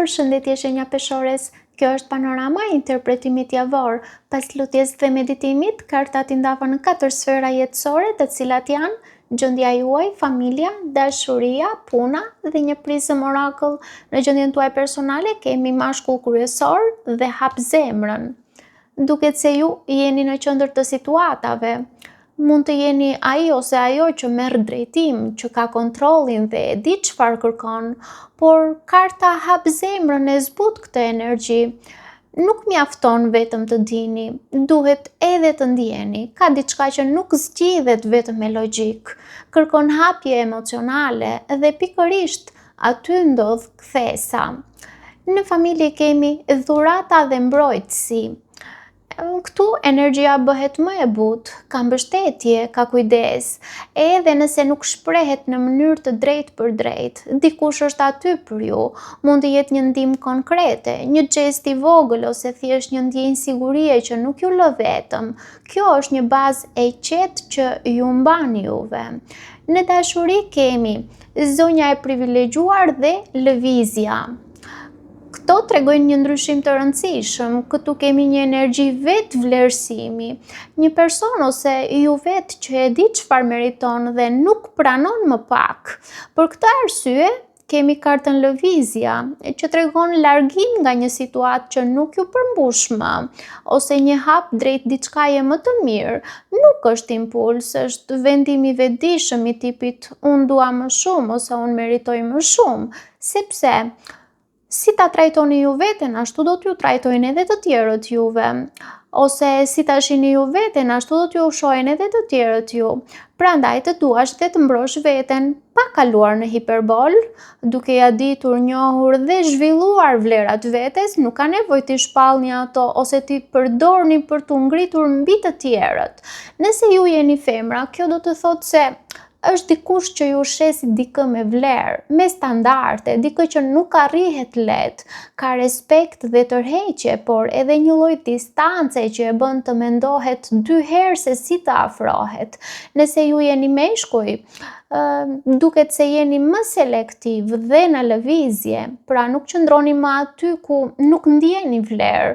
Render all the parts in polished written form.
Përshëndetje shenja peshores, kjo është panorama e interpretimit javor. Pas lutjes dhe meditimit, kartat i ndavan në 4 sfera jetësore, të cilat janë gjendja juaj, familja, dashuria, puna dhe një prizëm orakull. Në gjendjen tuaj personale kemi mashkull kryesor dhe hap zemrën. Duket se ju jeni në qendër të situatave. Mund të jeni ai ose ajo që merr drejtim, që ka kontrollin dhe e di çfarë kërkon, por karta hap zemrën e zbut këtë energji. Nuk mjafton vetëm të dini, duhet edhe të ndjeni. Ka diçka që nuk zgjidhet vetëm me logjik. Kërkon hapje emocionale dhe pikërisht aty ndodh kthesa. Në familje kemi dhurata dhe mbrojtësi. Këtu energjia bëhet më e butë, ka mbështetje, ka kujdes, edhe nëse nuk shprehet në mënyrë të drejtë për drejtë, dikush është aty për ju, mund të jetë një ndihmë konkrete, një gest i vogël ose thjesht një ndjenjë sigurie që nuk ju lë vetëm. Kjo është një bazë e qetë që ju mban juve. Në dashuri kemi zonja e privilegjuar dhe lëvizja. Këto tregojnë një ndryshim të rëndësishëm, këtu kemi një energji vetë vlerësimi, një person ose ju vetë që e di çfarë meriton dhe nuk pranon më pak. Për këtë arsye, kemi kartën lëvizja, që tregon largim nga një situatë që nuk ju përmbush më, ose një hap drejt diçkaje më të mirë. Nuk është impuls, është vendim i vetëdijshëm i tipit unë dua më shumë ose unë meritoj më shumë, sepse si ta trajtoni ju veten, ashtu do t'ju trajtojnë edhe të tjerët juve. Ose si ta shihni ju veten, ashtu do t'ju shohin edhe të tjerët ju. Prandaj të duash dhe të mbrosh veten, pa kaluar në hiperbol, duke ja ditur, njohur dhe zhvilluar vlerat vetes, nuk ka nevojë t'i shpallni ato ose t'i përdorni për t'u ngritur mbi të tjerët. Nëse ju jeni femra, kjo do të thotë se është dikush që ju shesi dikë me vlerë, me standarde, dikë që nuk arrihet lehtë, ka respekt dhe tërheqje, por edhe një lloj distance që e bën të mendohet 2 herë se si të afrohet. Nëse ju jeni meshkuj, duket se jeni më selektiv dhe në lëvizje, pra nuk qëndroni më aty ku nuk ndjeni vlerë,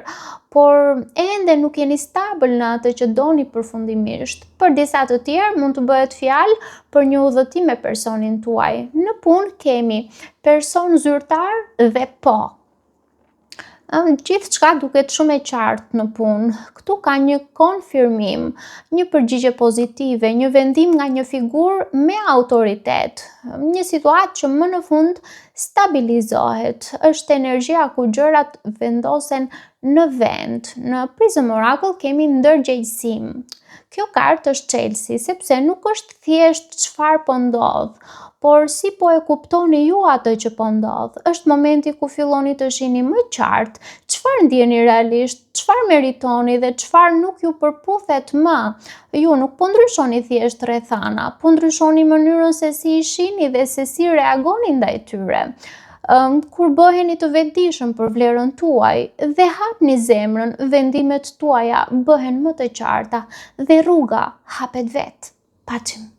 por ende nuk jeni stabil në atë që doni përfundimisht. Për disa të tjerë mund të bëhet fjalë për një udhëtim me personin tuaj. Në punë kemi person zyrtar dhe po. Gjithçka duket shumë e qartë në punë. Këtu ka një konfirmim, një përgjigje pozitive, një vendim nga një figurë me autoritet, një situatë që më në fund stabilizohet. Është energjia ku gjërat vendosen në vend. Në prizëm orakull kemi ndërgjegjësim. Kjo kartë është çelësi, sepse nuk është thjesht çfarë po ndodh, por si po e kuptoni ju atë që po ndodh. Është momenti ku filloni të shihni më qartë çfarë ndjeni realisht, çfarë meritoni dhe çfarë nuk ju përputhet më. Ju nuk po ndryshoni thjesht rrethana, po ndryshoni mënyrën se si i shihni dhe se si reagoni ndaj tyre. Kur bëheni të vetëdijshëm për vlerën tuaj dhe hapni zemrën, vendimet tuaja bëhen më të qarta dhe rruga hapet vetë. Paçim.